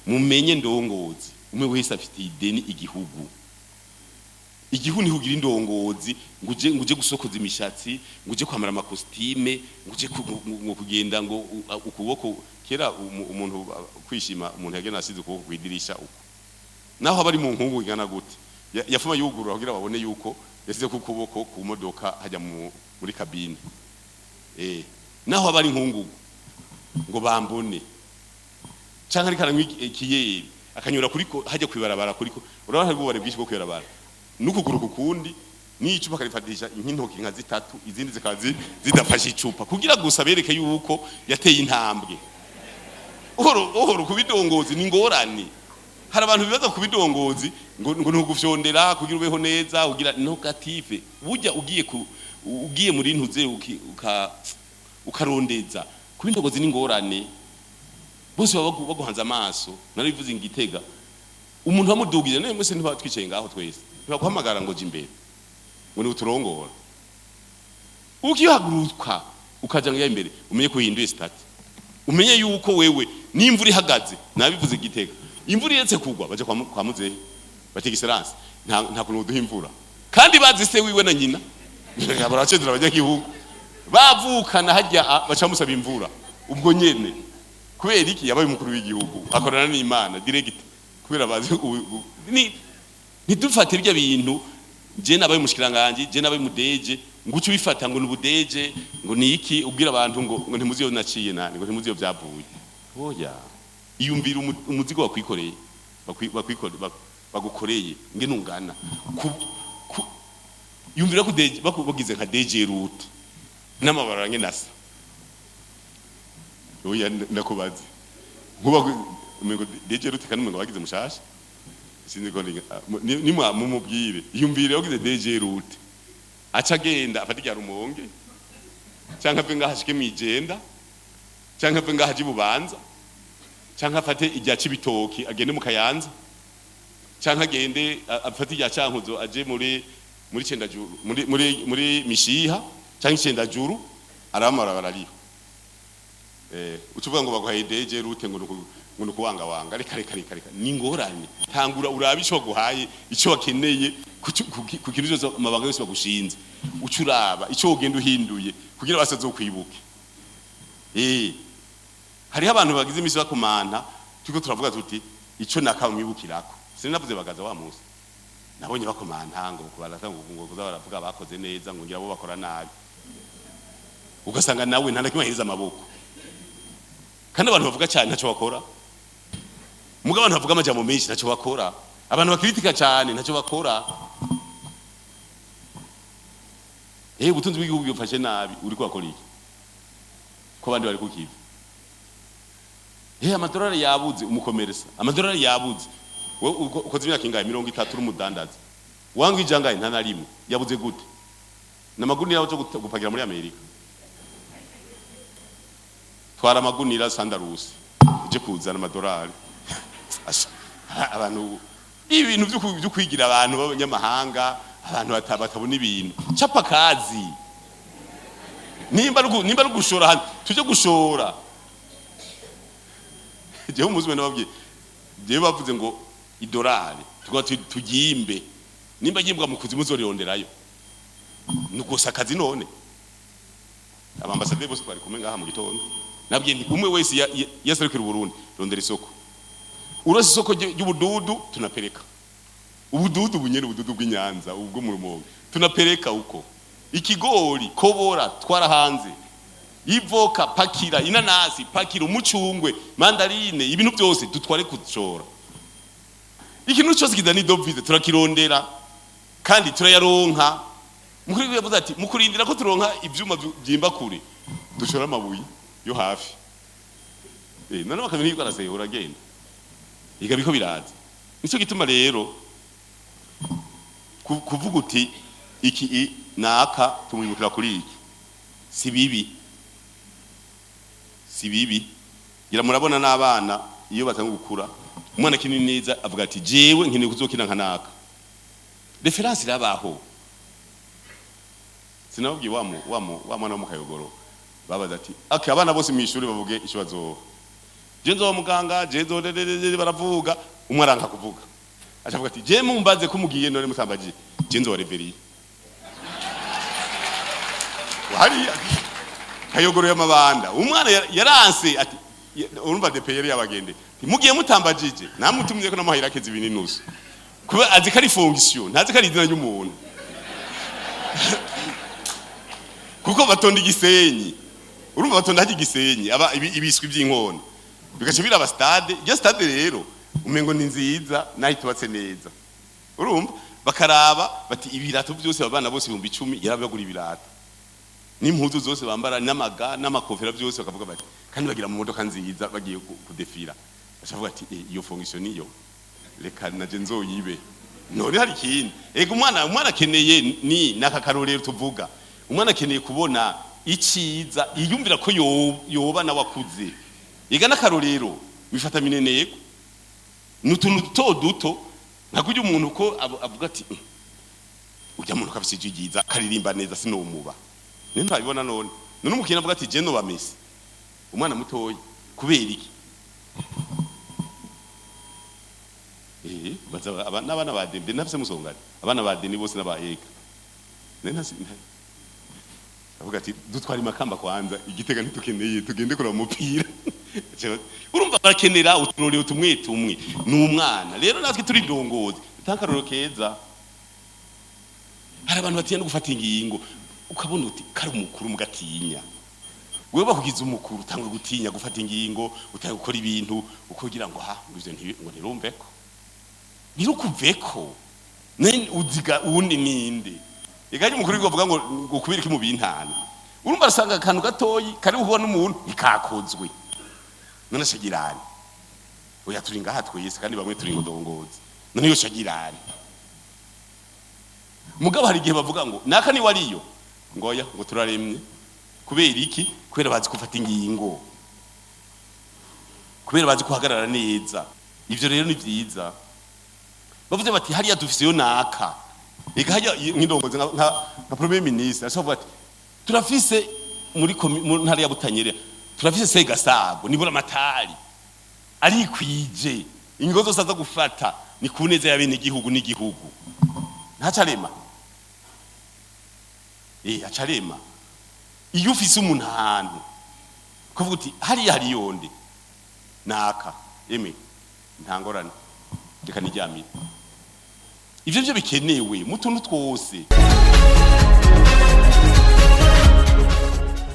mumenye ndongozi umwe wese afite ideni igihugu niho ugira indongozi nguje gusokoza imishatsi nguje kwambara amakostime nguje kugenda ngo ukuboko kera umuntu kwishima umuntu yagena asize ukuboko kwidirisha uko naho abari mu nkungu igana gute yafuma yugurura kugira babone yuko yasize ku kuboko ku modoka hajya muri kabine naho abari nkungu ngo bambone canka ari karamwi ikiyeri akanyura kuriko hajya kwibarabara kuriko urabona hari ububare bwinshi bwo kwibarabara n'ukuguru kukundi n'icupa karifatisha inkintoki nka zitatu izindi zikazi zidafashe icupa kugira gusa bereke yuko yateye intambwe uhoro kubidongozi ni ngorane hari abantu bibaza kubidongozi ngo ntugufyondera kugira ubeho neza ugira negative burya ugiye muri ntuze ukarondeza kubidongozi ni ngorane bose baguhanze amaso narivuze ingitega umuntu wamudugije naye mwese ntibatwicaye ngaho twese ntibaguhamagara ngo je imbere ngo ni uturongora ukihaguruka ukaja ngaho imbere umenye ko uhinduye stati umenye yuko wewe n'imvura ihagaze nabivuze igitega imvura iretse kugwa baje kwa muzehe bategiseranse nta kuntu duha imvura kandi bazi se wiwe na nyina baracedura bajya gihugu bavukana hajya baca musaba imvura ubwo nyene kubera iki yabaye mukuru w'igihugu akorana n'Imana direct kubera bazi ntidufate ibyo bintu je nabaye mushikiranganje je nabaye mudeje ngucu bifata ngo nubudeje ngo niki ubwira abantu ngo ntimuziyo naciye nani ngo ntimuziyo byavuye oya iyumvira umuzigo wakwikoreye bagukoreye nge nungana yumvira ko deje bagize nka deje route n'amabara nge nasa oya nakubaze nkuba ngo deje route kandi ngo bagize mushasha sinzi ko ni mumubwire yumvire yagize deje route aca genda afata rya rumonge canka pe ngahashike mijenda canka pe ngahaje bubanza canka afate ijya cibitoki agende mu Kayanza canka agende afate ijya cankuzo aje muri cendajuru muri mishiha canka cendajuru aramara barariho ucuvuga ngo baguhaye deje route ngo nukuwanga wanga reka ni ngorane tangura urabe ico guhaye ico wakeneye kugira izo amabanga yose bagushinze ucuraba ico ugenda uhinduye kugira basazo kwibuke hari abantu bagize imisi bakomanta tuko turavuga tuti ico nakamwibukirako sinavuze bagaza wa musi nabonye bakomanta ngo kubarata ngo baravuga bakoze neza ngo ngira bo bakora nabi ugasanga nawe ntanakimahiriza amaboko kandi abantu bavuga cyane ntaco bakora muga abantu bavuga amajambo menshi ntaco bakora abantu bakritika cyane ntaco bakora ubutunzi bw'igihugu bufashe nabi uri kwakora iki ko bandi bari kukiva amadolari yabuze umukomeresa amadolari yabuze ukoze imyaka ingahe 30 umudandaza wanga ijangaye nta narimwe yabuze gute namagunira cyo gupagira muri Amerika twara amagunira sandarusi uje kuzana amadolari abantu ibintu byo kwigira abantu b'abanyamahanga abantu batabona ibintu chapa kazi nimba rugushora hano tuje gushora je umuzwe nababwiye je bavuze ngo idolari tugimbe nimba gimbwa mu kuzimu zoronderayo nukosa kazi none abambasaderi bose bari kumwe ngaha mu gitondo nabwiye nti umwe wese yaserukira Burundi rondera isoko urose isoko ry'ubududu tunapereka ubududu bunyene ubududu bw'Inyanza ubwo mu Rumonge tunapereka uko ikigori kobora twara hanze ivoka pakira inanasi pakira umucungwe mandarine ibintu byose dutware kucora ikintu cyose kidani dovize turakirondera kandi turayaronka mukuru yavuze ati mukurindira ko turonka ivyuma byimba kure dushora amabuye yo hafi none bakamenya yuko araseye uragenda igabiko biraza nico gituma rero kuvuga uti iki naka tumwibukira kuri iki si bibi gira murabona n'abana iyo batanga gukura umwana kinini neza avuga ati jewe nkeneye kuzokina nka naka reference irabaho sinabwiye wa mwana wo mu Kayogoro babaza ati abana bose mu ishuri bavuge ico bazo je nzo muganga je nzo baravuga umwe aranka kuvuga acavuga ati je mumbaze ko mugiye none mutambaje je nzo Reverien hari kayogoro y'amabanda umwana yaranse ati urumva DPR y'abagende mugiye mutambajije namutumye ko namuhayira kezi bininusu kuba azi kari fonction ntazi kari izina ry'umuntu kuko batonda igisenyi urumva batonda haje igisenyi aba ibiswi by'inkono bigace biraba stade iyo stade rero umengo ni nziza nayo tubatse neza urumva bakaraba bati ibirato byose abana bose 10,000 yarabagura ibirato n'impuzu zose bambara n'amaga n'amakofera byose bakavuga bati kandi bagira mu modoka nziza bagiye kudefira bashavuga ati iyo fonction niyo reka naje nzoyibe none hari ikindi ego umwana akeneye ni nakakarorero tuvuga umwana akeneye kubona iciza iyumvira ko yoba na wakuze ega nakarorero bifata mineneko n'utuntu duto nakujya umuntu ko avuga ati ujya muntu kafise igiza karirimba neza sinomuba ntabibona none umukina avuga ati je no bamese umwana mutoyi kubera iki baza abana badende nafise musongana abana badeni bose n'abayeka nentasi avuga ati dutwara imakamba kwanza igitega ntitukeneye tugende kora umupira urumva barakenera uturorero tumwe n'umwana rero natwe turi indongozi tankaroro keza hari abantu batinya no gufata ingingo ukabona uti kari umukuru mugatinya wewe bakugize umukuru tangwe gutinya gufata ingingo utaye gukora ibintu ukugira ngo ngo ntirumveko nirukuveko nene uziga uwundi ninde igaje umukuru bivuga ngo kubirika mu bintana urumva rasanga akantu gatoyi kari ubona umuntu ikakozwe none shagirani oya turi ngaha twese kandi bamwe turi indongozi none yo shagirani mugabo hari igihe bavuga ngo naka ni wariyo ngoya ngo turaremye kubera iki kubera bazi gufata ingingo kubera bazi kuhagarara neza ivyo rero ni vyiza bavuze bati hariya dufise yo naka ega hajya nk'indongozi nka premier ministre asovuga ati turafise muri ntara ya Butanyerera turafise Segasabo nibura matari ari kwije ingo zose aza gufata ni kuneza ya bene igihugu n'igihugu ntacarema acarema iyo ufise umuntu ahantu kuvuga uti hari yonde naka ntangorane reka nijyamire ivyo bikenewe mu tuntu twose